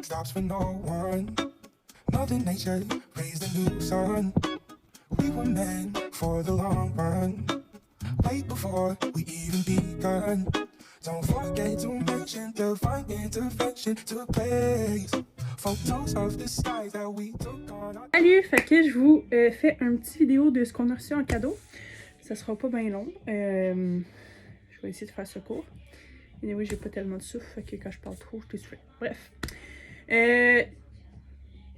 stops for no one. Mother Nature raised a new sun. We were meant for the long run. Wait before we even begun. Don't forget to mention divine intervention took place. Photos of the skies that we took on our... Salut! Fait que je vous fais un petit vidéo de ce qu'on a reçu en cadeau. Ça sera pas bien long. Je vais essayer de faire ce court. Et oui, j'ai pas tellement de souffle, fait que quand je parle trop, je t'essouffle. Bref.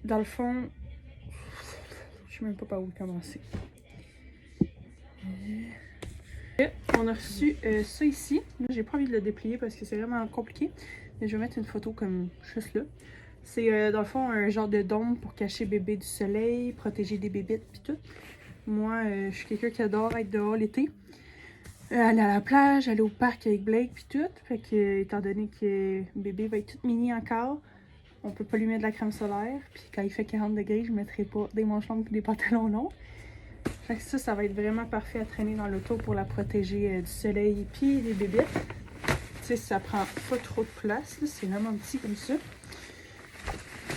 Dans le fond, je sais même pas par où commencer. On a reçu ça ici. Là, j'ai pas envie de le déplier parce que c'est vraiment compliqué. Mais je vais mettre une photo comme juste là. C'est dans le fond un genre de dôme pour cacher bébé du soleil, protéger des bébites puis tout. Moi, je suis quelqu'un qui adore être dehors l'été. Aller à la plage, aller au parc avec Blake puis tout. Fait que, étant donné que bébé va être tout mini encore, on peut pas lui mettre de la crème solaire. Puis quand il fait 40 degrés, je mettrai pas des manches longues et des pantalons longs. Fait que ça va être vraiment parfait à traîner dans l'auto pour la protéger du soleil puis des bébites. Tu sais, ça prend pas trop de place, c'est vraiment petit comme ça.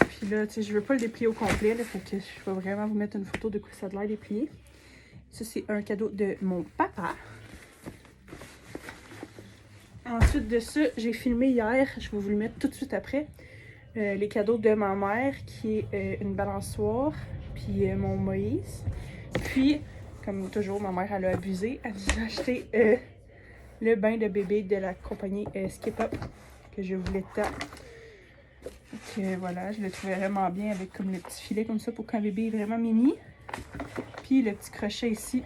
Puis là, tu sais, je veux pas le déplier au complet, là, fait que je vais vraiment vous mettre une photo de quoi ça a l'air déplié. Ça, c'est un cadeau de mon papa. Ensuite de ça, j'ai filmé hier, je vais vous le mettre tout de suite après, les cadeaux de ma mère, qui est une balançoire, puis mon Moïse. Puis, comme toujours, ma mère, elle a abusé, elle nous a acheté le bain de bébé de la compagnie Skip Up, que je voulais tant. Donc voilà, je le trouvais vraiment bien avec comme le petit filet comme ça pour quand bébé est vraiment mini. Puis le petit crochet ici,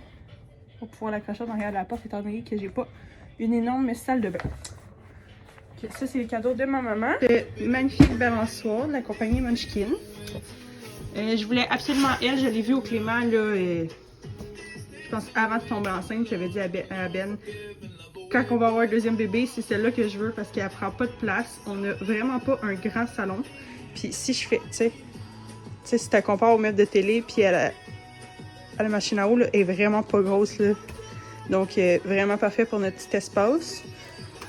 pour pouvoir l'accrocher derrière la porte, étant donné que j'ai pas une énorme salle de bain. Okay, ça, c'est le cadeau de ma maman. De magnifique balançoire de la compagnie Munchkin. Je voulais absolument elle, je l'ai vue au Clément, là, je pense avant de tomber enceinte, j'avais dit à Ben, quand on va avoir un deuxième bébé, c'est celle-là que je veux parce qu'elle prend pas de place. On n'a vraiment pas un grand salon. Puis si je fais, tu sais, si tu compares au meuble de télé, puis à la machine à eau, là, elle est vraiment pas grosse, là. Donc, vraiment parfait pour notre petit espace.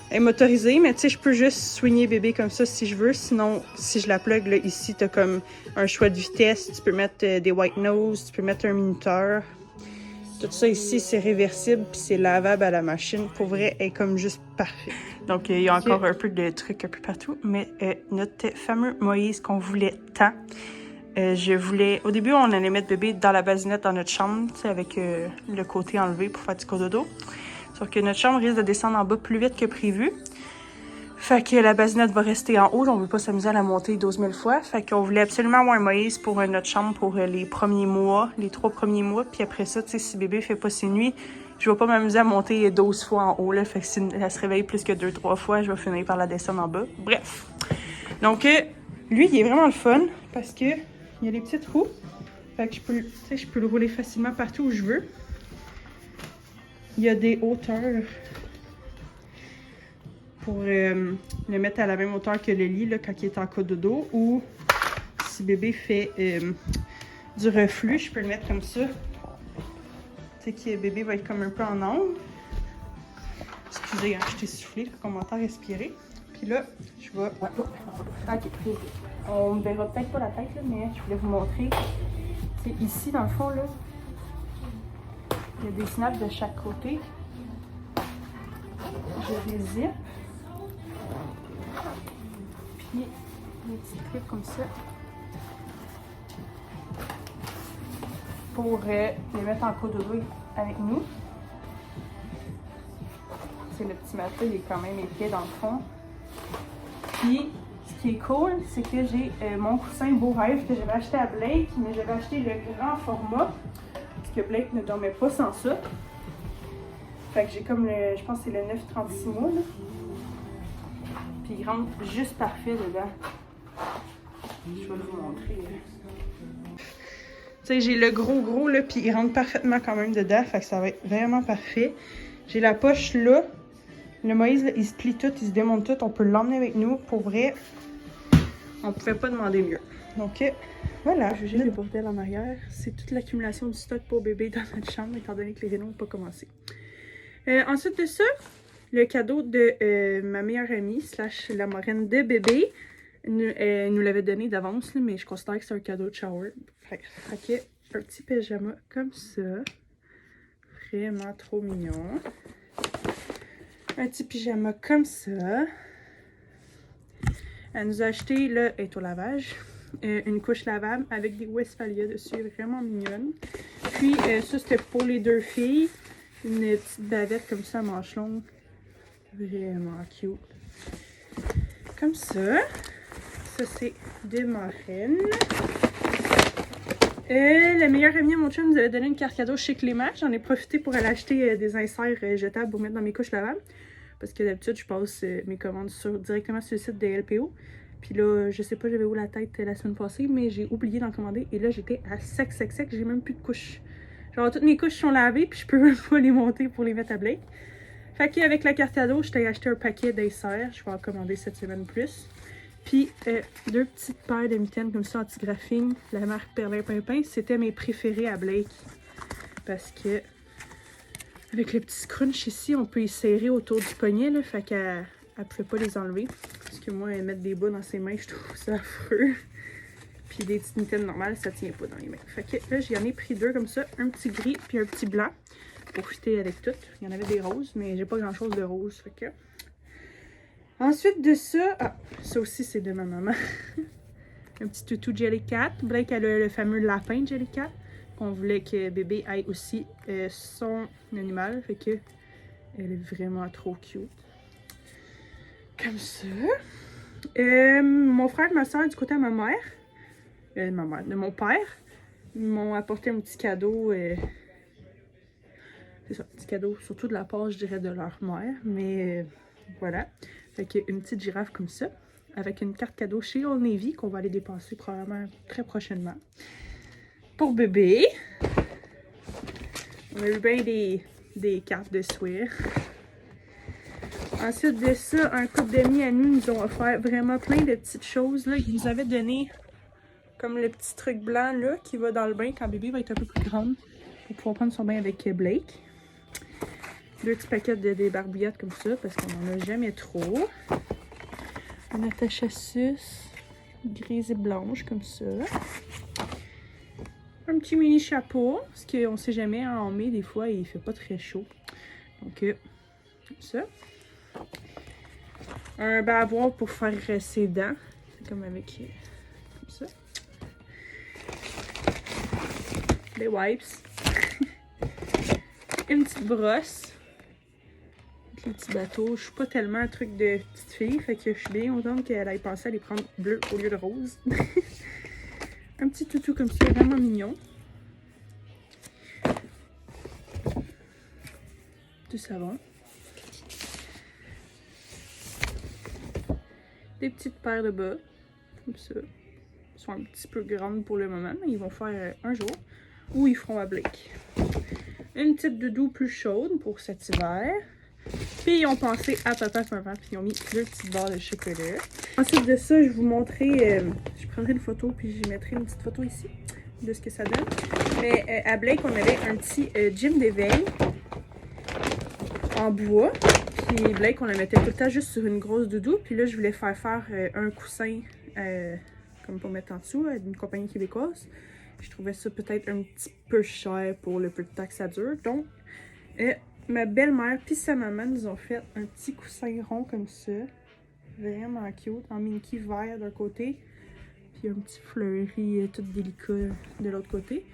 Elle est motorisée, mais tu sais, je peux juste soigner bébé comme ça si je veux. Sinon, si je la plug, là, ici, tu as comme un choix de vitesse. Tu peux mettre des white nose, tu peux mettre un minuteur. Tout ça ici, c'est réversible, puis c'est lavable à la machine. Pour vrai, elle est comme juste parfait. Donc, il y a encore un peu de trucs un peu partout. Mais notre fameux Moïse qu'on voulait tant. Au début, on allait mettre bébé dans la basinette dans notre chambre, avec le côté enlevé pour faire du cododo. Sauf que notre chambre risque de descendre en bas plus vite que prévu. Fait que la basinette va rester en haut, on ne veut pas s'amuser à la monter 12 000 fois. Fait qu'on voulait absolument avoir un Moïse pour notre chambre pour les premiers mois, les 3 premiers mois. Puis après ça, tu sais, si bébé fait pas ses nuits, je vais pas m'amuser à monter 12 fois en haut, là. Fait que si elle se réveille plus que 2-3 fois, je vais finir par la descendre en bas. Bref. Donc, lui, il est vraiment le fun parce que il y a des petits trous. Fait que je peux le rouler facilement partout où je veux. Il y a des hauteurs pour le mettre à la même hauteur que le lit là, quand il est en cododo. Ou si bébé fait du reflux, je peux le mettre comme ça. Tu sais que bébé va être comme un peu en angle. Excusez, hein, je t'ai soufflé, on m'entend respirer. Puis là, je vais... Ok. On ne verra peut-être pas la tête, là, mais je voulais vous montrer. C'est ici, dans le fond, là, il y a des snaps de chaque côté. J'ai des zips. Puis, des petits trucs comme ça. Pour les mettre en cododo avec nous. C'est le petit matelas, il est quand même épais dans le fond. Puis, ce qui est cool, c'est que j'ai mon coussin Beau Rêve que j'avais acheté à Blake, mais j'avais acheté le grand format, parce que Blake ne dormait pas sans ça. Fait que j'ai comme je pense que c'est le 9,36 mois, là. Puis il rentre juste parfait dedans. Je vais vous montrer. Tu sais, j'ai le gros, là, puis il rentre parfaitement quand même dedans, fait que ça va être vraiment parfait. J'ai la poche là. Le Moïse, là, il se plie tout, il se démonte tout. On peut l'emmener avec nous. Pour vrai, on pouvait pas demander mieux. Donc, voilà. J'ai le bordel en arrière. C'est toute l'accumulation du stock pour bébé dans notre chambre, étant donné que les rénaux n'ont pas commencé. Ensuite de ça, le cadeau de ma meilleure amie, / la marraine de bébé. Elle nous l'avait donné d'avance, mais je considère que c'est un cadeau de shower. Fait que un petit pyjama comme ça. Vraiment trop mignon. Un petit pyjama comme ça. Elle nous a acheté, là, elle est au lavage, une couche lavable avec des Westphalia dessus, vraiment mignonne. Puis ça, c'était pour les deux filles. Une petite bavette comme ça à manches longues. Vraiment cute. Comme ça. Ça, c'est de ma reine. La meilleure amie de mon chum nous avait donné une carte cadeau chez Clément. J'en ai profité pour aller acheter des inserts jetables pour mettre dans mes couches lavables. Parce que d'habitude, je passe mes commandes directement sur le site de LPO. Puis là, je sais pas, j'avais où la tête la semaine passée, mais j'ai oublié d'en commander. Et là, j'étais à sec. J'ai même plus de couches. Genre, toutes mes couches sont lavées, puis je peux même pas les monter pour les mettre à Blake. Fait qu'avec la carte cadeau, je t'ai acheté un paquet d'inserts. Je vais en commander cette semaine plus. Puis, deux petites paires de mitaines comme ça, anti-graphing, la marque Perlin Pimpin. C'était mes préférés à Blake. Parce que, avec le petit scrunch ici, on peut y serrer autour du poignet, là. Fait qu'elle ne pouvait pas les enlever. Parce que moi, mettre des bas dans ses mains, je trouve ça affreux. Puis des petites mitaines normales, ça tient pas dans les mains. Fait que là, j'en ai pris deux comme ça. Un petit gris, puis un petit blanc. Pour fitter avec tout. Il y en avait des roses, mais j'ai pas grand chose de rose. Fait que... Ensuite de ça, ça aussi c'est de ma maman. Un petit toutou Jellycat. Blake elle a le fameux lapin Jellycat. On voulait que bébé ait aussi son animal. Fait que elle est vraiment trop cute. Comme ça. Mon frère et ma soeur du côté de ma mère, de mon père, m'ont apporté un petit cadeau. C'est ça, un petit cadeau, surtout de la part, je dirais, de leur mère. Mais voilà. Fait qu'une petite girafe comme ça, avec une carte cadeau chez Old Navy qu'on va aller dépenser probablement très prochainement. Pour bébé, on a eu bien des cartes de swear. Ensuite de ça, un couple d'amis à nous nous ont offert vraiment plein de petites choses. Là. Ils nous avaient donné comme le petit truc blanc là qui va dans le bain quand bébé va être un peu plus grande pour pouvoir prendre son bain avec Blake. Deux petits paquets de barbouillettes comme ça, parce qu'on n'en a jamais trop. Une attache à suce, grise et blanche comme ça. Un petit mini chapeau, parce qu'on ne sait jamais, en mai, des fois, il fait pas très chaud. Donc, comme ça. Un bavoir pour faire ses dents. C'est comme avec, comme ça. Des wipes. Une petite brosse. Le petit bateau. Je suis pas tellement un truc de petite fille, fait que je suis bien contente qu'elle ait pensé à les prendre bleu au lieu de rose. Un petit toutou comme ça, vraiment mignon. Du savon. Des petites paires de bas, comme ça. Ils sont un petit peu grandes pour le moment, mais ils vont faire un jour. Ou ils feront à Blake. Une petite doudou plus chaude pour cet hiver. Puis ils ont pensé à papa et maman, puis ils ont mis deux petites barres de chocolat. Ensuite de ça, je vais vous montrer, je prendrai une photo, puis j'y mettrai une petite photo ici de ce que ça donne. Mais à Blake, on avait un petit gym d'éveil en bois. Puis Blake, on la mettait tout le temps juste sur une grosse doudou. Puis là, je voulais faire un coussin, comme pour mettre en dessous, d'une compagnie québécoise. Je trouvais ça peut-être un petit peu cher pour le peu de temps que ça dure. Donc, ma belle-mère puis sa maman nous ont fait un petit coussin rond comme ça. Vraiment cute. En Minky vert d'un côté. Puis un petit fleuri tout délicat de l'autre côté.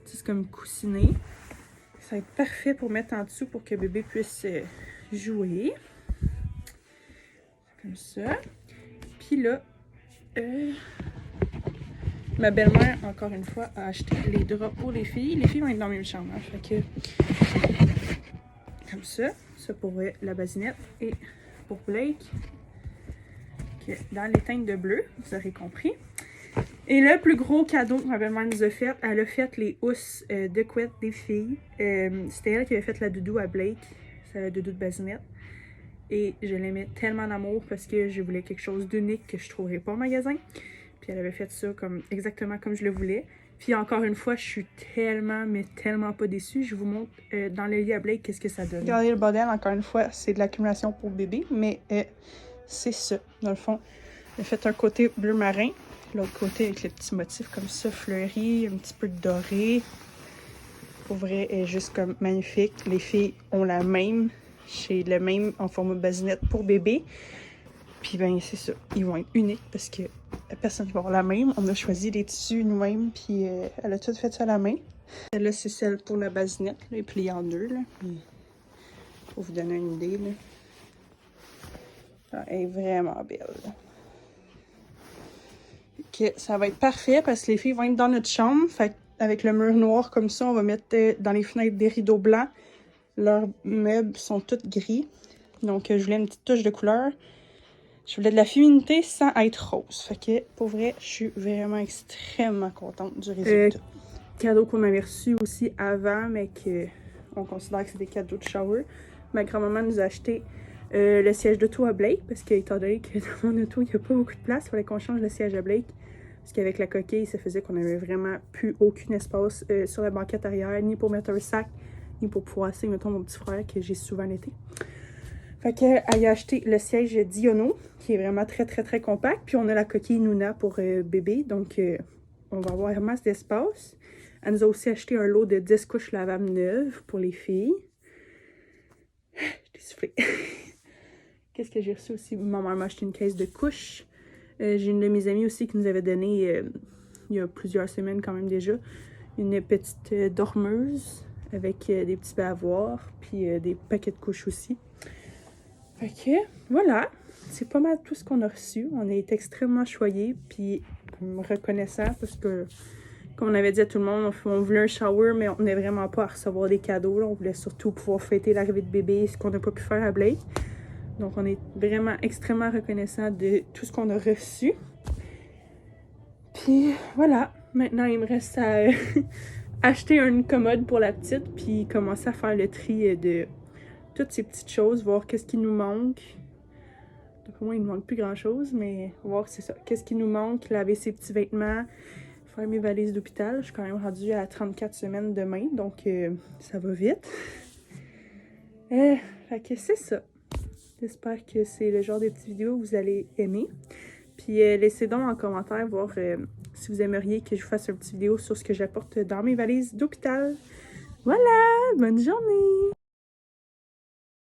C'est comme coussiné. Ça va être parfait pour mettre en dessous pour que bébé puisse jouer. Comme ça. Puis là, ma belle-mère, encore une fois, a acheté les draps pour les filles. Les filles vont être dans la même chambre. Hein, fait que... Comme ça. Ça pour la basinette. Et pour Blake, dans les teintes de bleu, vous aurez compris. Et le plus gros cadeau que ma belle-mère nous a fait, elle a fait les housses de couette des filles. C'était elle qui avait fait la doudou à Blake. C'est la doudou de basinette. Et je l'aimais tellement d'amour parce que je voulais quelque chose d'unique que je ne trouverais pas au magasin. Puis elle avait fait ça exactement comme je le voulais. Puis encore une fois, je suis tellement, mais tellement pas déçue. Je vous montre dans le lit à Blake qu'est-ce que ça donne. Regardez le modèle, encore une fois, c'est de l'accumulation pour bébé. Mais c'est ça, dans le fond. J'ai fait un côté bleu marin, l'autre côté avec les petits motifs comme ça, fleuris, un petit peu de doré. Pour vrai, elle est juste comme magnifique. Les filles ont la même, chez le même en format basinette pour bébé. Puis ben c'est ça, ils vont être uniques parce que personne ne va avoir la même. On a choisi les tissus nous-mêmes, puis elle a tout fait ça à la main. Celle-là, c'est celle pour la basinette, là, pliée en deux, là. Pour vous donner une idée, là. Ah, elle est vraiment belle, là. Okay, ça va être parfait parce que les filles vont être dans notre chambre. Fait avec le mur noir comme ça, on va mettre dans les fenêtres des rideaux blancs. Leurs meubles sont tous gris. Donc, je voulais une petite touche de couleur. Je voulais de la féminité sans être rose. Fait que, pour vrai, je suis vraiment extrêmement contente du résultat. Cadeau qu'on avait reçu aussi avant, mais qu'on considère que c'est des cadeaux de shower. Ma grand-maman nous a acheté le siège d'auto à Blake, parce qu'étant donné que dans mon auto, il n'y a pas beaucoup de place, il fallait qu'on change le siège à Blake. Parce qu'avec la coquille, ça faisait qu'on n'avait vraiment plus aucun espace sur la banquette arrière, ni pour mettre un sac, ni pour pouvoir asseoir, mettons, mon petit frère, que j'ai souvent l'été. Fait qu'elle a acheté le siège Diono, qui est vraiment très, très, très compact. Puis on a la coquille Nuna pour bébé, donc on va avoir masse d'espace. Elle nous a aussi acheté un lot de 10 couches lavables neuves pour les filles. J'ai soufflé. Qu'est-ce que j'ai reçu aussi? Ma mère m'a acheté une caisse de couches. J'ai une de mes amies aussi qui nous avait donné, il y a plusieurs semaines quand même déjà, une petite dormeuse avec des petits bavoirs, puis des paquets de couches aussi. Fait que, voilà, c'est pas mal tout ce qu'on a reçu. On est extrêmement choyés, puis reconnaissants parce que, comme on avait dit à tout le monde, on voulait un shower, mais on n'est vraiment pas à recevoir des cadeaux. Là. On voulait surtout pouvoir fêter l'arrivée de bébé, ce qu'on n'a pas pu faire à Blake. Donc, on est vraiment extrêmement reconnaissants de tout ce qu'on a reçu. Puis, voilà. Maintenant, il me reste à acheter une commode pour la petite, puis commencer à faire le tri de toutes ces petites choses, voir qu'est-ce qui nous manque. Donc, moi, il ne manque plus grand-chose, mais voir c'est ça. Qu'est-ce qui nous manque, laver ses petits vêtements, faire mes valises d'hôpital. Je suis quand même rendue à 34 semaines demain, donc ça va vite. Fait que c'est ça. J'espère que c'est le genre de petites vidéos que vous allez aimer. Puis laissez donc en commentaire voir si vous aimeriez que je vous fasse une petite vidéo sur ce que j'apporte dans mes valises d'hôpital. Voilà! Bonne journée!